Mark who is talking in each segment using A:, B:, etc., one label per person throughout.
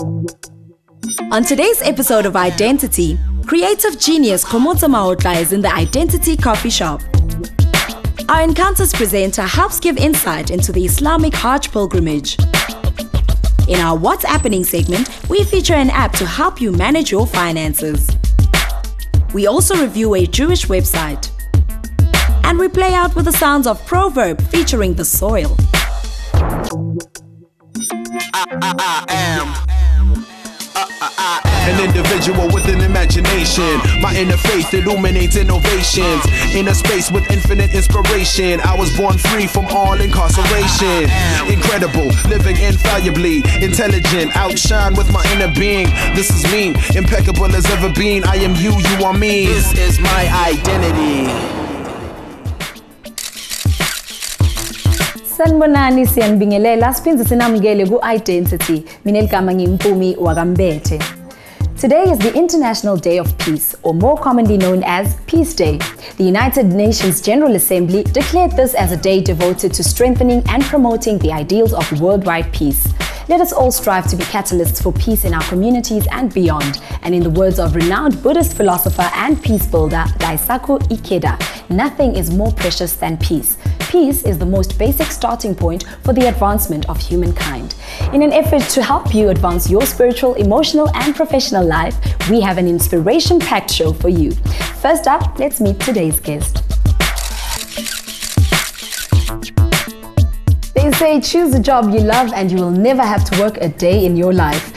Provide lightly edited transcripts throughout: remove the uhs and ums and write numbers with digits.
A: On today's episode of i-Dentity, creative genius Khomotso Maotla is in the i-Dentity coffee shop. Our Encounters presenter helps give insight into the Islamic Hajj pilgrimage. In our What's Happening segment, we feature an app to help you manage your finances. We also review a Jewish website. And we play out with the sounds of Proverb featuring the soil.
B: I am an individual with an imagination. My inner faith illuminates innovations. In a space with infinite inspiration, I was born free from all incarceration. Incredible, living infallibly, intelligent, outshine with my inner being. This is me, impeccable as ever been. I am you, you are me. This is my identity.
A: Sanibonani siyanibingelela siphinze sinamukele ku i-Dentity. Mina eligama ngiMpumi Mbethe. Today is the International Day of Peace, or more commonly known as Peace Day. The United Nations General Assembly declared this as a day devoted to strengthening and promoting the ideals of worldwide peace. Let us all strive to be catalysts for peace in our communities and beyond. And in the words of renowned Buddhist philosopher and peace builder Daisaku Ikeda, nothing is more precious than peace. Peace is the most basic starting point for the advancement of humankind. In an effort to help you advance your spiritual, emotional, and professional life, we have an inspiration-packed show for you. First up, let's meet today's guest. They say choose a job you love and you will never have to work a day in your life.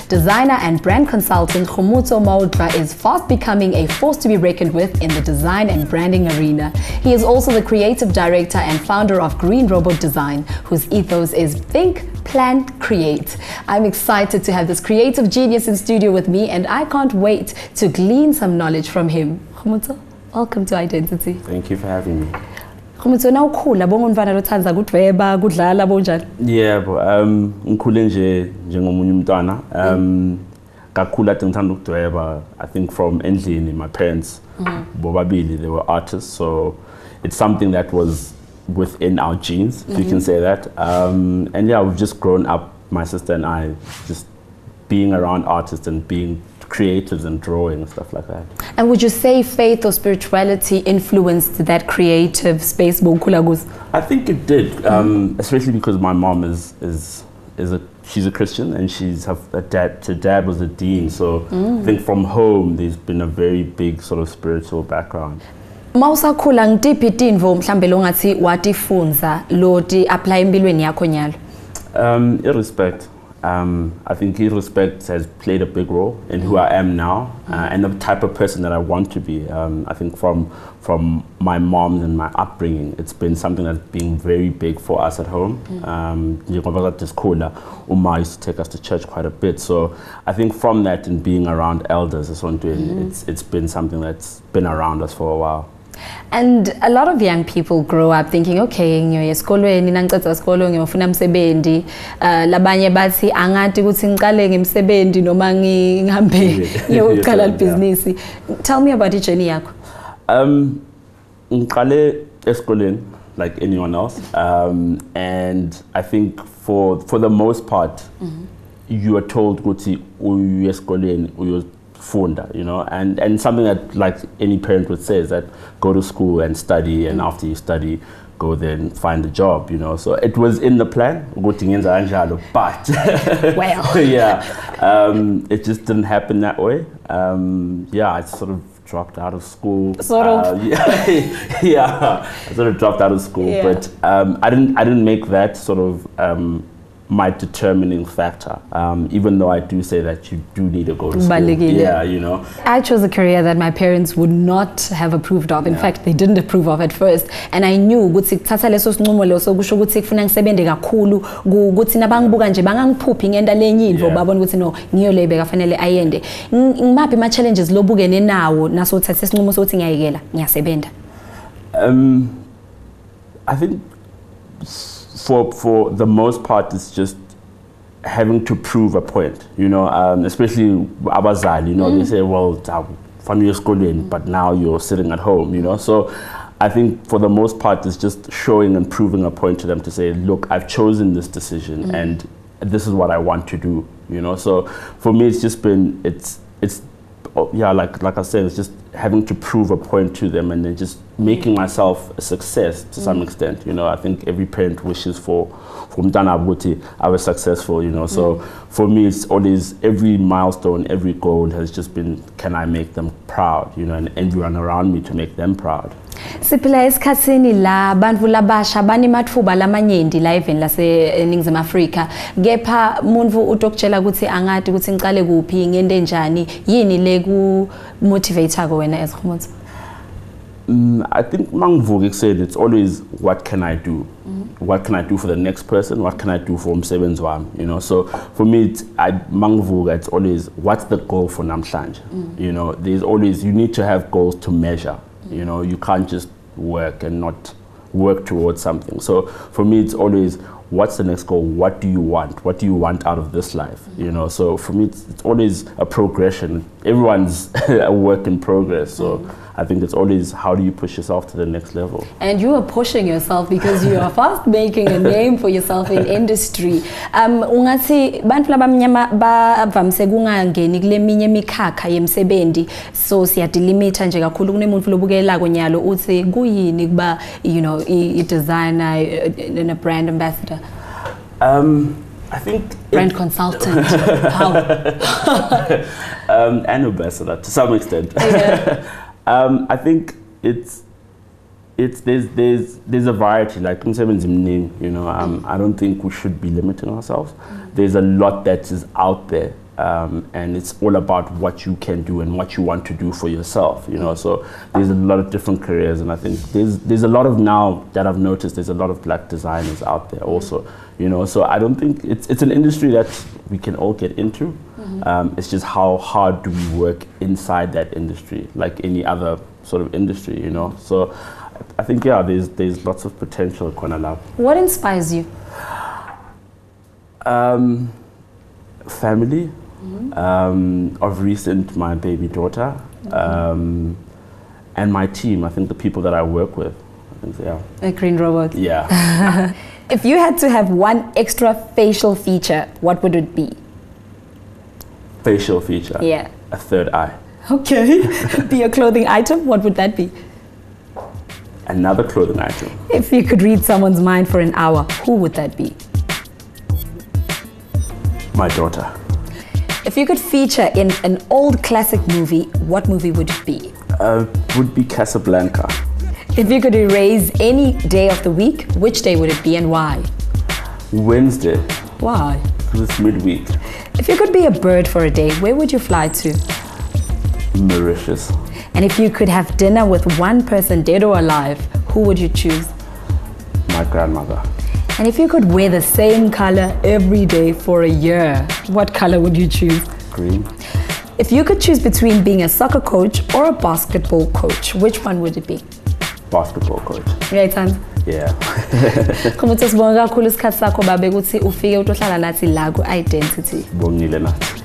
A: Designer and brand consultant Khomotso Maotla is fast becoming a force to be reckoned with in the design and branding arena. He is also the creative director and founder of Green Robot Design, whose ethos is think, plan, create. I'm excited to have this creative genius in studio with me, and I can't wait to glean some knowledge from him. Khomotso, welcome to i-Dentity.
C: Thank you for having me.
A: Khomotso, na ukhula bonke umfana lothanza ukudweba kudlala bonjani?
C: Yebo, ngikhule nje njengomunye umntwana. Kakhulu ade ngithanda ukudweba. I think from endlini, my parents bobabili, they were artists, so it's something that was within our genes, if you can say that. And yeah, we've just grown up, my sister and I, just being around artists and being creatives and drawing and stuff like that. And
A: would you say faith or spirituality influenced that creative space?
C: I think it did, especially because my mom she's a Christian, and her dad was a dean, so I think from home there's been a very big sort of spiritual background.
A: Mawusakhula ngitiphi itinvo mhlambe longathi watifunza loti apply empilweni yakho nyalo?
C: Irrespect. I think respect has played a big role in who I am now and the type of person that I want to be. I think from my mom and my upbringing, it's been something that's been very big for us at home. Uma used to take us to church quite a bit. So I think from that and being around elders, it's been something that's been around us for a while.
A: And a lot of young people grow up thinking, okay, ngiyoya esikolweni nangiceda isikolo ngiyofuna umsebenzi, labanye bathi angathi ukuthi ngiqale ngemsebenzi noma ngihambe ngiyoqala ibhizinisi. Tell me about your journey yakho.
C: Ngiqale esikolweni like anyone else, and I think for the most part you are told ukuthi uye esikolweni uyofunda, you know, and something that like any parent would say is that go to school and study, and after you study go then find a job, you know. So it was in the plan, but
A: well,
C: yeah, it just didn't happen that way. Yeah, I sort of dropped out of school. Yeah, I sort of dropped out of school, yeah. But I didn't make that sort of my determining factor, even though I do say that you do need to go to school. Yeah, you know.
A: I chose a career that my parents would not have approved of. In fact, they didn't approve of at first. And I knew ukuthi kuthatha leso sinqumo leso kusho ukuthi kufuna ngisebenze kakhulu ukuthi nabangibuka nje bangangiphuphi ngenda lenye into babona ukuthi no ngiyolebeka fanele ayende. Ngimaphi ama challenges lobukene nawo naso uthatha isinqumo sokuthi ngiyayekela ngiyasebenta?
C: I think for the most part, it's just having to prove a point, you know, especially abazali, you know, they say, well, from your schooling, but now you're sitting at home, you know. So I think for the most part, it's just showing and proving a point to them to say, look, I've chosen this decision and this is what I want to do, you know. So for me, it's just been, yeah, like I said, it's just having to prove a point to them and then just making myself a success to some extent, you know. I think every parent wishes for Mtana Abuti, I was successful, you know. So for me, it's always, every milestone, every goal has just been, can I make them proud, you know, and everyone around me to make them proud.
A: Siphila esikhatsini la bantu labasha banimathuba lamanyenti la even laseNingizimu Afrika, kepha umuntu utokutshela ukuthi angathi ukuthi ngiqale kuphi ngende njani, yini le ku motivator ko wena as umuntu?
C: I think mangivuka ekuseni, it's always what can I do? What can I do for the next person? What can I do for umsebenzi wami? You know, so for me, mangivuka, it's always what's the goal for namhlanje? You know, there's always, you need to have goals to measure. You know, you can't just work and not work towards something. So for me, it's always, what's the next goal? What do you want? What do you want out of this life? You know, so for me, it's always a progression. Everyone's a work in progress. So I think it's always, how do you push yourself to the next level? And
A: you are pushing yourself because you are fast making a name for yourself in industry. Ungathi bantu labamnyama bavamse kungangeni kule minye mikhakha yemsebenzi, so siyadilimita nje kakhulu kunemuntu lobukela konyalo uthi kuyini kuba, you know, a designer and a brand ambassador.
C: I think
A: brand consultant. How?
C: An ambassador to some extent.
A: Yeah.
C: I think there's a variety, like you know. I don't think we should be limiting ourselves. There's a lot that is out there, and it's all about what you can do and what you want to do for yourself, you know. So there's a lot of different careers, and I think there's a lot of, now that I've noticed, there's a lot of black designers out there also, you know. So I don't think it's an industry that we can all get into. It's just how hard do we work inside that industry, like any other sort of industry, you know. So I think, yeah, there's lots of potential.
A: What inspires you?
C: Family. Of recent, my baby daughter, and my team. I think the people that I work with. I think, yeah.
A: A green robot.
C: Yeah.
A: If you had to have one extra facial feature, what would it be?
C: Facial feature?
A: Yeah.
C: A third eye.
A: Okay. Be a clothing item, what would that be?
C: Another clothing item.
A: If you could read someone's mind for an hour, who would that be?
C: My daughter.
A: If you could feature in an old classic movie, what movie would it be?
C: Would be Casablanca.
A: If you could erase any day of the week, which day would it be and why?
C: Wednesday.
A: Why?
C: Because it's midweek.
A: If you could be a bird for a day, where would you fly to?
C: Mauritius.
A: And if you could have dinner with one person, dead or alive, who would you choose?
C: My grandmother.
A: And if you could wear the same color every day for a year, what color would you choose?
C: Green.
A: If you could choose between being a soccer coach or a basketball coach, which one would it be?
C: Basketball coach.
A: Right hand?
C: Yeah.
A: Khumutse sibonga kakhulu isikhathi sakho babe ukuthi ufike utohlala nathi la ku i-Dentity.
C: Bongile nathi.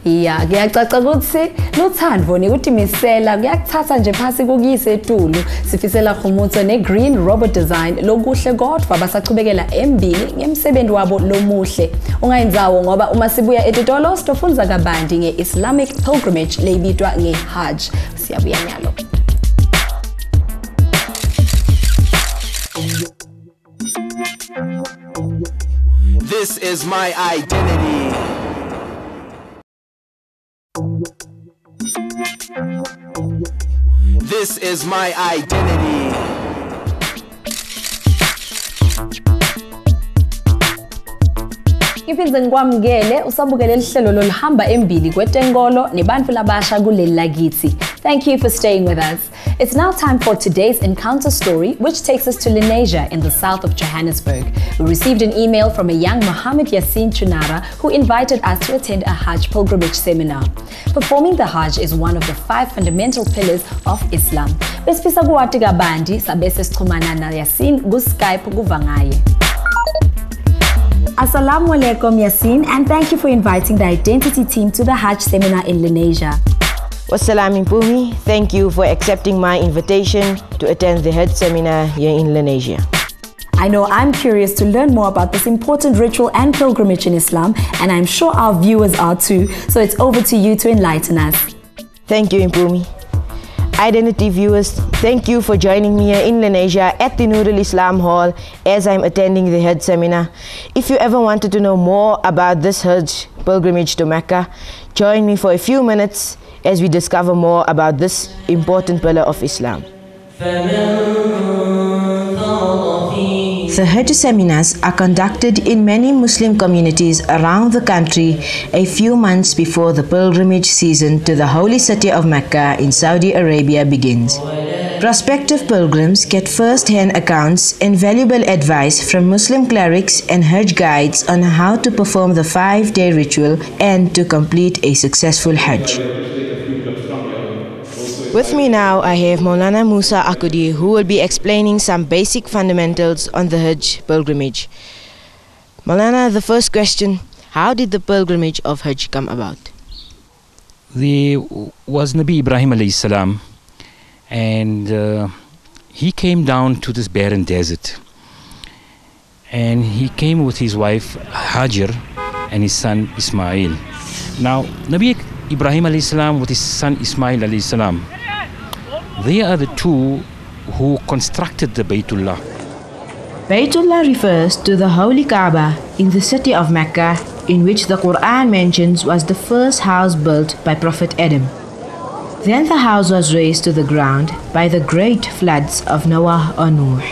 A: Yeah, kuyacaca ukuthi nothando nekudimisela kuyakuthatha nje phasi kokuyise etulu. Sifisela Khumutse ne-green robot design lokuhle kodwa basachubekela embili ngemsebenzi wabo lomuhle. Ungayinzawo ngoba uma sibuya etitolo sitofunza kabandi nge-Islamic pilgrimage lebitwa nge-Hajj. Siyabuya nyalo.
B: This is my identity. This is my identity.
A: Ngiphinze ngikwamukele usabukele lihlelo lolihamba embili kwetenkolo nebantu labasha kuleli lakithi. Thank you for staying with us. It's now time for today's encounter story, which takes us to Lenasia in the south of Johannesburg. We received an email from a young Mohammed Yassin Chunara who invited us to attend a Hajj pilgrimage seminar. Performing the Hajj is one of the 5 fundamental pillars of Islam. Besifisa kuwati kabandi sabese sichumana na Yassin ku Skype kuvangaye. Assalamu alaikum Yassin, and thank you for inviting the i-Dentity team to the Hajj seminar in Lenasia.
D: Wassalam Mpumi, thank you for accepting my invitation to attend the Hajj seminar here in Indonesia.
A: I know I'm curious to learn more about this important ritual and pilgrimage in Islam, and I'm sure our viewers are too, so it's over to you to enlighten us.
D: Thank you, Mpumi. i-Dentity viewers, thank you for joining me here in Indonesia at the Nurul Islam Hall as I'm attending the Hajj seminar. If you ever wanted to know more about this Hajj pilgrimage to Mecca, join me for a few minutes as we discover more about this important pillar of Islam. The Hajj seminars are conducted in many Muslim communities around the country a few months before the pilgrimage season to the holy city of Mecca in Saudi Arabia begins. Prospective pilgrims get first-hand accounts and valuable advice from Muslim clerics and Hajj guides on how to perform the 5-day ritual and to complete a successful Hajj. With me now, I have Maulana Musa Akudi, who will be explaining some basic fundamentals on the Hajj pilgrimage. Maulana, the first question, how did the pilgrimage of Hajj come about?
E: There was Nabi Ibrahim alayhi salam, and he came down to this barren desert, and he came with his wife Hajar and his son Ismail. Now, Nabi Ibrahim alayhi salam with his son Ismail alayhi salam, they are the two who constructed the Baytullah.
D: Baytullah refers to the holy Kaaba in the city of Mecca, in which the Quran mentions was the first house built by Prophet Adam. Then the house was razed to the ground by the great floods of Noah or Nuh.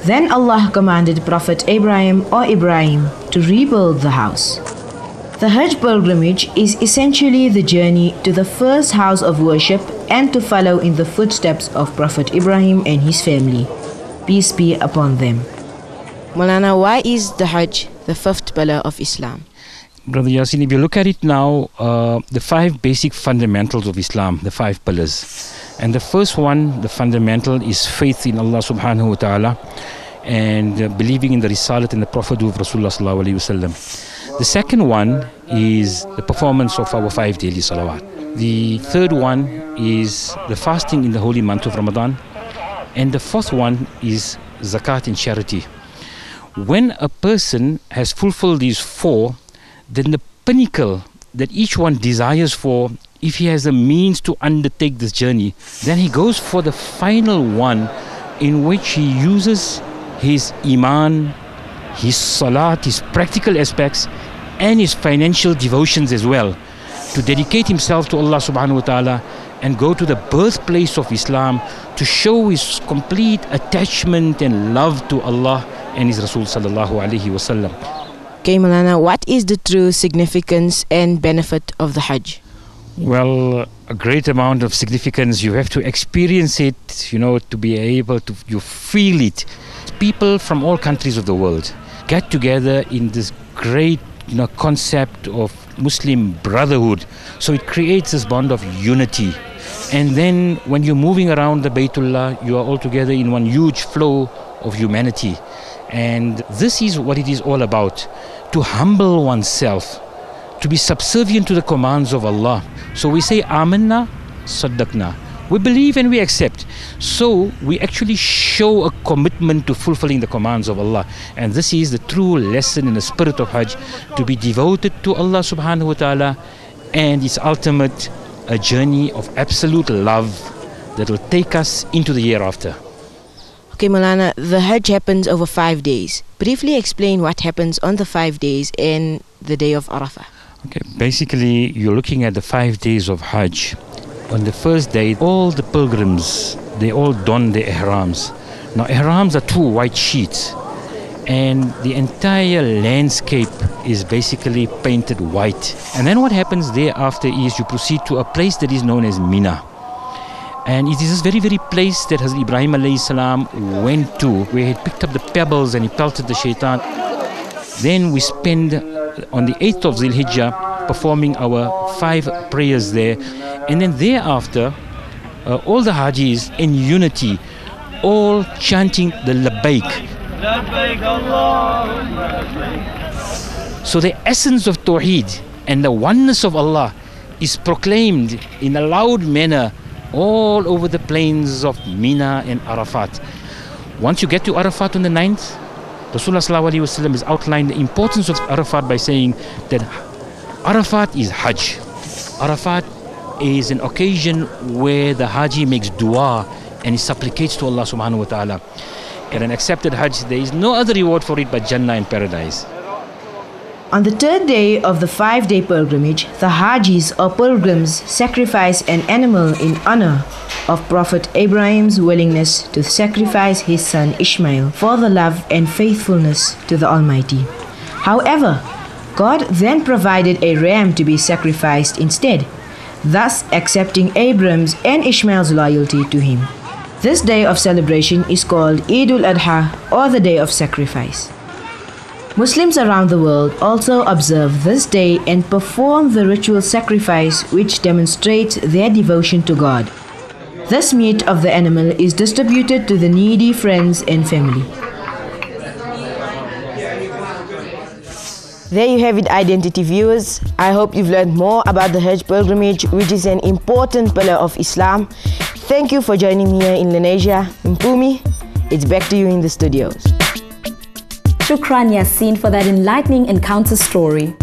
D: Then Allah commanded Prophet Ibrahim to rebuild the house. The Hajj pilgrimage is essentially the journey to the first house of worship and to follow in the footsteps of Prophet Ibrahim and his family. Peace be upon them. Maulana, why is the Hajj the 5th pillar of Islam?
E: Brother Yasin, if you look at it now, the 5 basic fundamentals of Islam, the 5 pillars. And the first one, the fundamental, is faith in Allah subhanahu wa ta'ala and believing in the Risalat and the Prophet of Rasulullah sallallahu alayhi wa sallam. The second one is the performance of our 5 daily salawat. The third one is the fasting in the holy month of Ramadan. And the fourth one is zakat and charity. When a person has fulfilled these 4, then the pinnacle that each one desires for, if he has the means to undertake this journey, then he goes for the final one, in which he uses his iman, his salat, his practical aspects, and his financial devotions as well, to dedicate himself to Allah subhanahu wa ta'ala and go to the birthplace of Islam to show his complete attachment and love to Allah and his Rasul sallallahu alayhi wa sallam.
D: Okay, Maulana, what is the true significance and benefit of the Hajj?
E: Well, a great amount of significance. You have to experience it, to be able to feel it. People from all countries of the world get together in this great concept of Muslim brotherhood. So it creates this bond of unity. And then when you're moving around the Baytullah, you are all together in one huge flow of humanity. And this is what it is all about, to humble oneself, to be subservient to the commands of Allah. So we say, Amanna, Saddaqna. We believe and we accept. So we actually show a commitment to fulfilling the commands of Allah. And this is the true lesson in the spirit of Hajj, to be devoted to Allah subhanahu wa ta'ala, and its ultimate, a journey of absolute love that will take us into the year after.
D: Okay, Maulana, the Hajj happens over 5 days. Briefly explain what happens on the 5 days and the day of Arafah.
E: Okay, basically you're looking at the 5 days of Hajj. On the first day, all the pilgrims, they all don their ihrams. Now, ihrams are 2 white sheets, and the entire landscape is basically painted white. And then what happens thereafter is you proceed to a place that is known as Mina. And it is this very, very place that Hazrat Ibrahim alayhi salam went to, where he picked up the pebbles and he pelted the shaitan. Then we spend on the 8th of Zil Hijjah performing our 5 prayers there. And then thereafter, all the Hajis in unity, all chanting the Labbaik. Labbaik Allahumma labbaik. So the essence of Tawheed and the oneness of Allah is proclaimed in a loud manner all over the plains of Mina and Arafat. Once you get to Arafat on the 9th, Rasulullah sallallahu alaihi wasallam has outlined the importance of Arafat by saying that Arafat is Hajj. Arafat is an occasion where the Haji makes dua and he supplicates to Allah subhanahu wa ta'ala. At an accepted Hajj, there is no other reward for it but Jannah and paradise.
D: On the 3rd day of the 5-day pilgrimage, the Hajis or pilgrims sacrifice an animal in honor of Prophet Abraham's willingness to sacrifice his son Ishmael for the love and faithfulness to the Almighty. However, God then provided a ram to be sacrificed instead, thus accepting Abraham's and Ishmael's loyalty to him. This day of celebration is called Eid al-Adha, or the Day of Sacrifice. Muslims around the world also observe this day and perform the ritual sacrifice which demonstrates their devotion to God. This meat of the animal is distributed to the needy friends and family. There you have it, i-Dentity viewers. I hope you've learned more about the Hajj pilgrimage, which is an important pillar of Islam. Thank you for joining me here in Indonesia. Mpumi, it's back to you in the studios.
A: Shukran Yasin for that enlightening encounter story.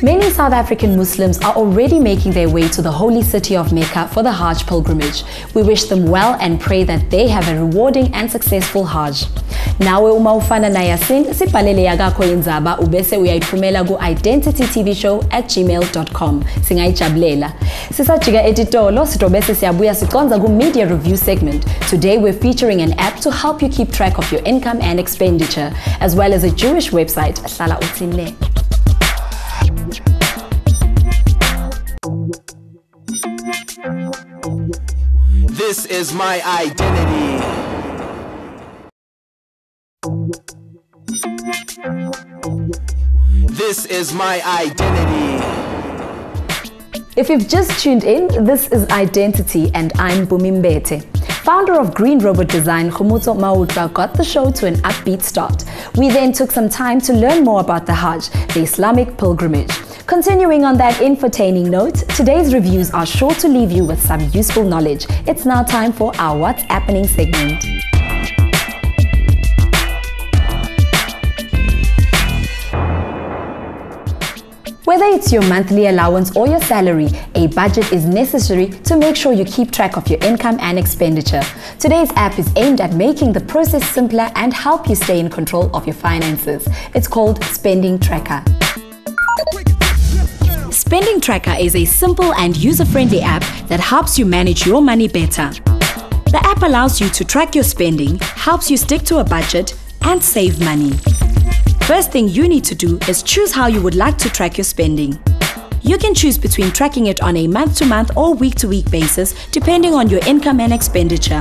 A: Many South African Muslims are already making their way to the holy city of Mecca for the Hajj pilgrimage. We wish them well and pray that they have a rewarding and successful Hajj. Nawe uma ufana na Yasin, sibhalele yakakho indzaba ubese uyayithumela ku identitytvshow@gmail.com. Singayijabulela. Sisajika etitolo sitobese siyabuya siconza ku media review segment. Today we're featuring an app to help you keep track of your income and expenditure, as well as a Jewish website, Hlala Uthile.
B: This is my identity. This is my identity.
A: If you've just tuned in, this is i-Dentity and I'm Mpumi Mbethe. Founder of Green Robot Design, Khumuto Mautla got the show to an upbeat start. We then took some time to learn more about the Hajj, the Islamic pilgrimage. Continuing on that infotaining note, today's reviews are sure to leave you with some useful knowledge. It's now time for our What's Happening segment. Whether it's your monthly allowance or your salary, a budget is necessary to make sure you keep track of your income and expenditure. Today's app is aimed at making the process simpler and help you stay in control of your finances. It's called Spending Tracker. Spending Tracker is a simple and user-friendly app that helps you manage your money better. The app allows you to track your spending, helps you stick to a budget, and save money. First thing you need to do is choose how you would like to track your spending. You can choose between tracking it on a month-to-month or week-to-week basis, depending on your income and expenditure.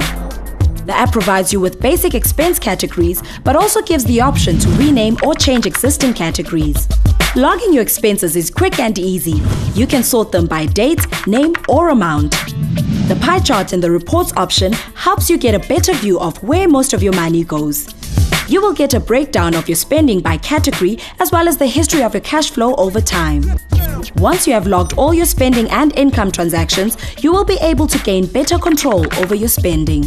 A: The app provides you with basic expense categories, but also gives the option to rename or change existing categories. Logging your expenses is quick and easy. You can sort them by date, name, or amount. The pie chart in the reports option helps you get a better view of where most of your money goes. You will get a breakdown of your spending by category as well as the history of your cash flow over time. Once you have logged all your spending and income transactions, you will be able to gain better control over your spending.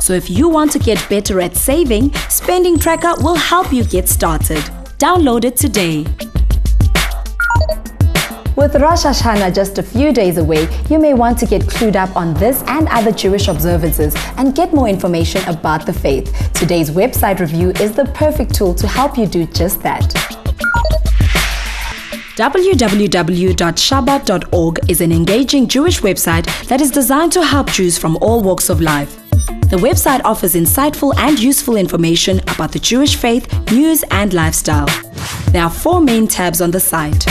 A: So if you want to get better at saving, Spending Tracker will help you get started. Download it today. With Rosh Hashanah just a few days away, you may want to get clued up on this and other Jewish observances and get more information about the faith. Today's website review is the perfect tool to help you do just that. www.shabbat.org is an engaging Jewish website that is designed to help Jews from all walks of life. The website offers insightful and useful information about the Jewish faith, news, and lifestyle. There are 4 main tabs on the site.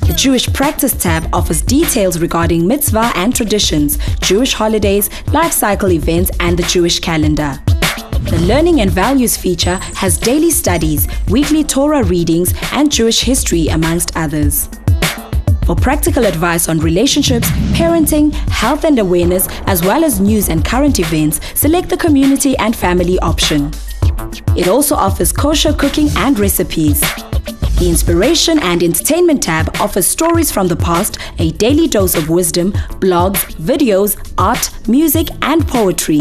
A: The Jewish Practice tab offers details regarding mitzvah and traditions, Jewish holidays, life cycle events, and the Jewish calendar. The Learning and Values feature has daily studies, weekly Torah readings, and Jewish history, amongst others. For practical advice on relationships, parenting, health and awareness, as well as news and current events, select the Community and Family option. It also offers kosher cooking and recipes. The Inspiration and Entertainment tab offers stories from the past, a daily dose of wisdom, blogs, videos, art, music, and poetry.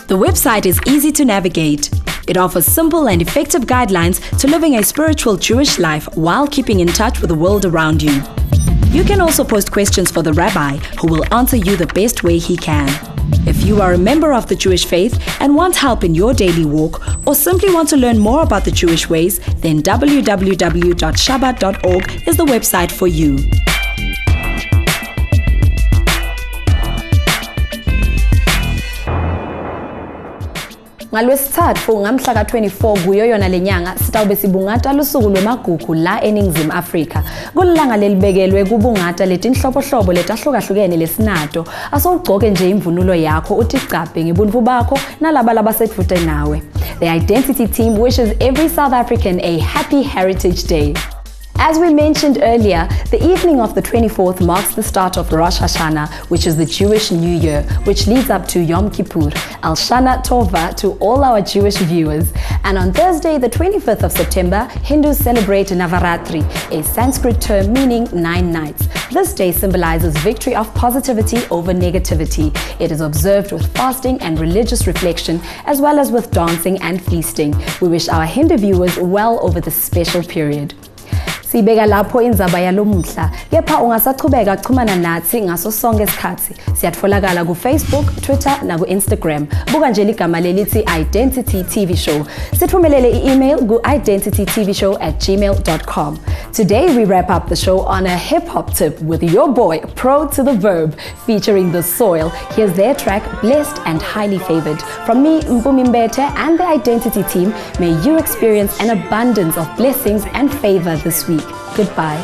A: The website is easy to navigate. It offers simple and effective guidelines to living a spiritual Jewish life while keeping in touch with the world around you. You can also post questions for the rabbi, who will answer you the best way he can. If you are a member of the Jewish faith and want help in your daily walk, or simply want to learn more about the Jewish ways, then www.shabbat.org is the website for you. NgoLwesithathu ngamhla ka-24 kuyo yona lenyanga sitawube sibungata lusuku lwemagugu la eNingizimu Afrika. Kulilanga lelibekelwe kubungata letinhlobonhlobo letahlukahlukene lesinato. Asowugcoke nje imvunulo yakho uthi caphe ngebuntu bakho nalaba labasedvute nawe. The I-Dentity team wishes every South African a happy Heritage Day. As we mentioned earlier, the evening of the 24th marks the start of Rosh Hashanah, which is the Jewish New Year, which leads up to Yom Kippur. Al Shana Tova to all our Jewish viewers. And on Thursday, the 25th of September, Hindus celebrate Navaratri, a Sanskrit term meaning 9 nights. This day symbolizes victory of positivity over negativity. It is observed with fasting and religious reflection, as well as with dancing and feasting. We wish our Hindu viewers well over this special period. Sibeka lapho indzaba yalomuhla, kepha ungasachubeka chumana nathi ngaso sonke isikhathi. Siyatfolakala ku Facebook, Twitter na ku Instagram. Buka nje ligama lelithi i-Dentity TV Show. Sithumelele i-email ku i-identitytvshow@gmail.com. Today we wrap up the show on a hip-hop tip with your boy Pro to the Verb featuring The Soil. Here's their track Blessed and Highly Favored. From me, Mpumi Mbethe, and the I-Dentity team, may you experience an abundance of blessings and favor this week. Goodbye.